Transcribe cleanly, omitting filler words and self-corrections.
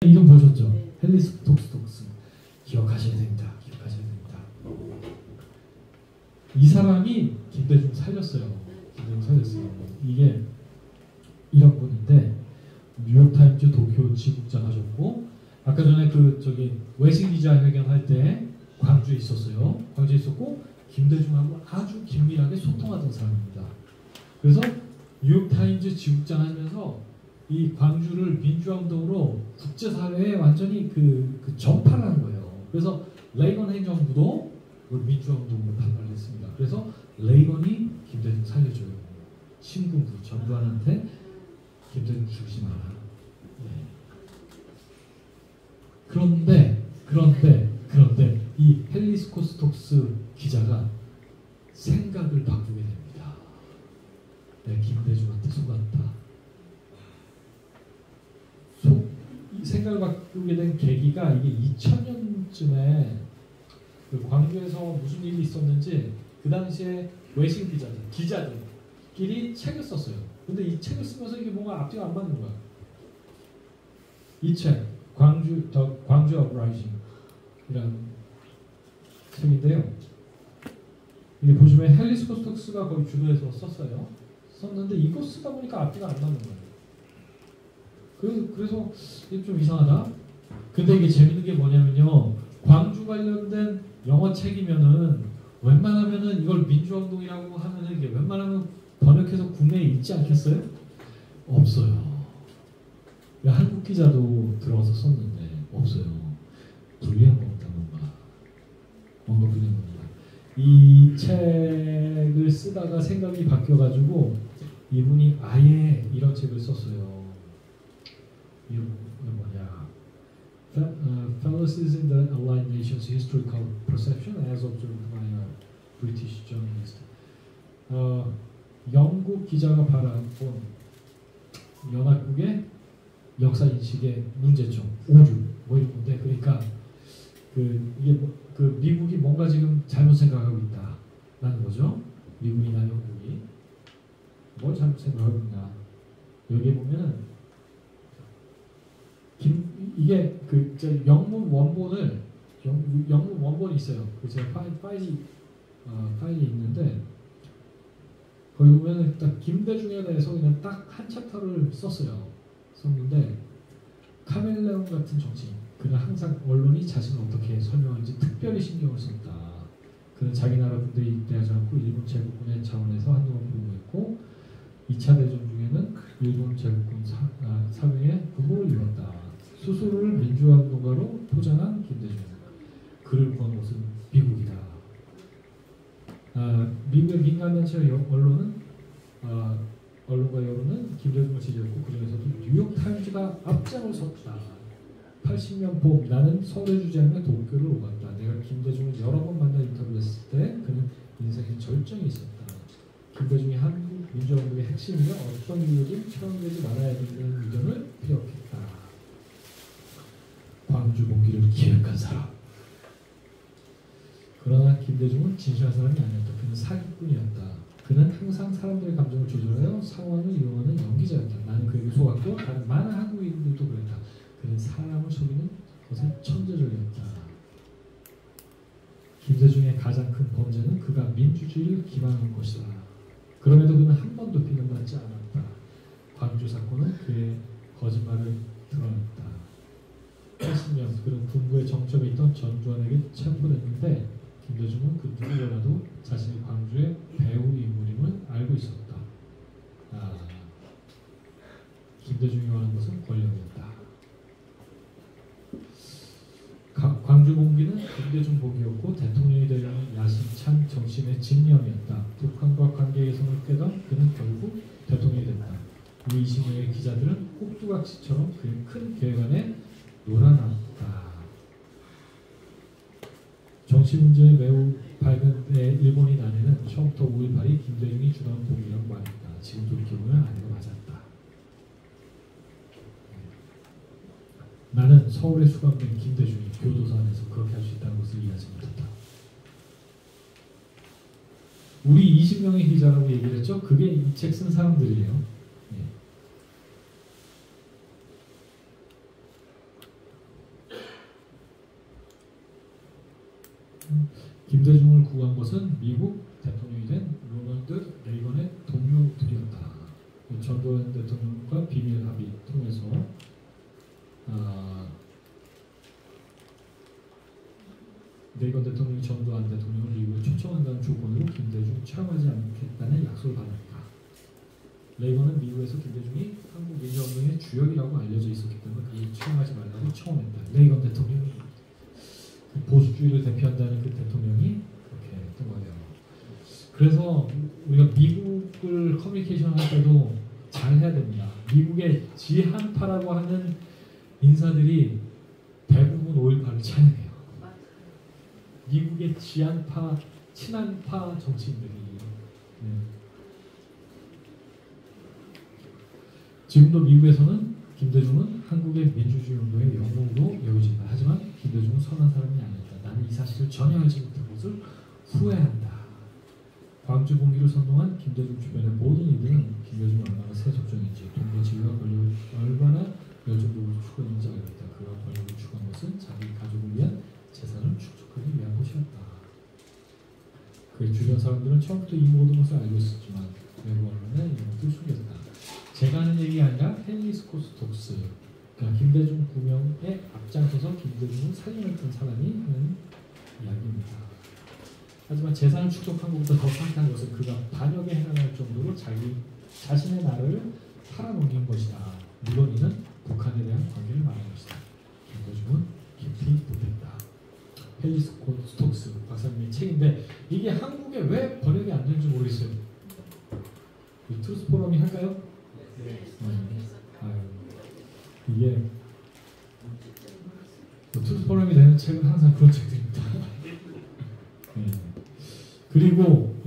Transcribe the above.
이름 보셨죠? 헬리스코스톡스. 기억하셔야 됩니다. 기억하셔야 됩니다. 이 사람이 김대중 살렸어요. 김대중 살렸어요. 이게 이런 분인데 뉴욕타임즈 도쿄 지국장 하셨고 아까 전에 그 저기 외신 기자회견 할 때 광주에 있었어요. 광주에 있었고 김대중하고 아주 긴밀하게 소통하던 사람입니다. 그래서 뉴욕타임즈 지국장 하면서 이 광주를 민주화운동으로 국제사회에 완전히 그 전파를 한 거예요. 그래서 레이건 행정부도 민주화운동으로 판단을 했습니다. 그래서 레이건이 김대중 살려줘요. 신군부 전두환한테 김대중 죽이지 마라. 네. 그런데 이 헬리스코스톡스 기자가 생각을 바꾸게 됩니다. 네, 김대중한테 속았다. 생각을 바꾸게 된 계기가 이게 2000년쯤에 그 광주에서 무슨 일이 있었는지 그 당시에 외신 기자들끼리 책을 썼어요. 근데 이 책을 쓰면서 이게 뭔가 앞뒤가 안 맞는 거야. 이 책 광주 업라이징이라는 책인데요. 이게 보시면 헬리스코스톡스가 거의 주도해서 썼는데 이거 쓰다 보니까 앞뒤가 안 맞는 거예요. 그래서 이게 좀 이상하다. 근데 이게 재밌는 게 뭐냐면요. 광주 관련된 영어 책이면은 웬만하면은 이걸 민주운동이라고 하면은 이게 웬만하면 번역해서 국내에 있지 않겠어요? 없어요. 한국 기자도 들어와서 썼는데 없어요. 불리한 겁니다. 뭔가 불리한 겁니다. 이 책을 쓰다가 생각이 바뀌어가지고 이분이 아예 이런 책을 썼어요. 이건 뭐냐? Fallacies in the Allied Nations Historical Perception as observed by a British journalist. 영국 기자가 바라본 연합국의 역사 인식의 문제점, 오류 뭐 이런 건데 그러니까 이게 미국이 뭔가 지금 잘못 생각하고 있다라는 거죠. 미국이나 영국이 뭘 잘못 생각하고 있나? 여기 보면은 이게 영문 원본이 있어요. 제가 파일이 있는데 거기 보면은 딱 김대중에 대해서 그냥 딱 한 챕터를 썼는데 카멜레온 같은 정치인 그는 항상 언론이 자신을 어떻게 설명하는지 특별히 신경을 썼다. 그는 자기 나라 군대에 입대하지 않고 일본 제국군의 자원에서 한동안 복무했고 2차 대전 중에는 일본 제국군 사회에 부모를 이뤘다. 스스로를 민주화운동가로 포장한 김대중. 그를 구한 곳은 미국이다. 미국의 민간단체 언론과 여론은 김대중을 지지했고 그중에서도 뉴욕타임즈가 앞장을 섰다. 80년 봄 나는 서울에 주재하며 도쿄를 오갔다. 내가 김대중을 여러 번 만나 인터뷰했을 때 그는 인생의 절정이 있었다. 김대중이 한국 민주화운동의 핵심이며 어떤 이유든 처형되지 말아야 된다는 의견을 피력했다. 광주 봉기를 기획한 사람. 그러나 김대중은 진실한 사람이 아니었다. 그는 사기꾼이었다. 그는 항상 사람들의 감정을 조절하여 상황을 이용하는 연기자였다. 나는 그에게 속았고 다른 많은 한국인들도 그랬다. 그는 사람을 속이는 것에 천재적이었다. 김대중의 가장 큰 범죄는 그가 민주주의를 기반한 것이다. 그럼에도 그는 한 번도 비난받지 않았다. 광주 사건은 그의 거짓말을 드러냈다. 80년 그는 군부의 정점에 있던 전두환에게 체포됐는데 김대중은 그 누구보다도 자신이 광주의 배후 인물임을 알고 있었다. 김대중이 원한 것은 권력이었다. 광주 봉기는 김대중 복이었고 대통령이 되려는 야심찬 정신의 집념이었다. 북한과 관계 개선을 깨던 그는 결국 대통령이 됐다. 우리 20명의 기자들은 꼭두각시처럼 그의 큰 계획 안에 놀아났다. 정치 문제에 매우 밝은 일본인 안에는 처음부터 5.18이 김대중이 주도한 봉기라고 말했다. 지금 돌이켜보면 아니고 맞았다. 나는 서울에 수감된 김대중이 교도소 안에서 그렇게 할 수 있다는 것을 이해하지 못했다. 우리 20명의 기자라고 얘기를 했죠? 그게 이 책 쓴 사람들이에요. 김대중을 구한 것은 미국 대통령이 된 로널드 레이건의 동료들이었다. 전두환 대통령과 비밀 합의 통해서 레이건 대통령이 전두환 대통령을 미국에 초청한다는 조건으로 김대중 촬영하지 않겠다는 약속을 받았다. 레이건은 미국에서 김대중이 한국 민주화운동의 주역이라고 알려져 있었기 때문에 그를 촬영하지 말라고 청원했다. 레이건 대통령이 그 보수주의를 대표한다는 그 대통령이 그렇게 했던 거예요. 그래서 우리가 미국을 커뮤니케이션 할 때도 잘 해야 됩니다. 미국의 지한파라고 하는 인사들이 대부분 5.18을 찬양해요. 미국의 지한파, 친한파 정치인들이. 지금도 미국에서는 김대중은 한국의 민주주의 운동의 영웅으로 여겨진다. 하지만 김대중은 선한 사람이 아니었다. 나는 이 사실을 전혀 알지 못한 것을 후회한다. 광주 봉기를 선동한 김대중 주변의 모든 이들은 김대중이 얼마나 세속적인지 동네 지위와 권력을 얼마나 열정적으로 추구했는지 알고 있다. 그가 권력을 추구한 것은 자기 가족을 위한 재산을 축적하기 위한 것이었다. 그의 주변 사람들은 처음부터 이 모든 것을 알고 있었지만 외부 언론에 이런 것을 숨겼다. 제가 하는 얘기가 아니라 헨리 스콧 스톡스, 그러니까 김대중 구명에 앞장서서 김대중을 살려냈던 사람이 하는 이야기입니다. 하지만 재산을 축적한 것보다 더 상탄 것은 그가 반역에 해당할 정도로 자신의 나라를 팔아넘긴 것이다. 물론 이는 북한에 대한 관계를 말하는 것이다. 김대중은 깊이 못했다. 헨리 스콧 스톡스 박사님의 책인데 이게 한국에 왜 번역이 안 되는지 모르겠어요. 트루스 포럼이 할까요? 네. 이게 트루스 포럼이 되는 책은 항상 그런 책들입니다. 네. 그리고 이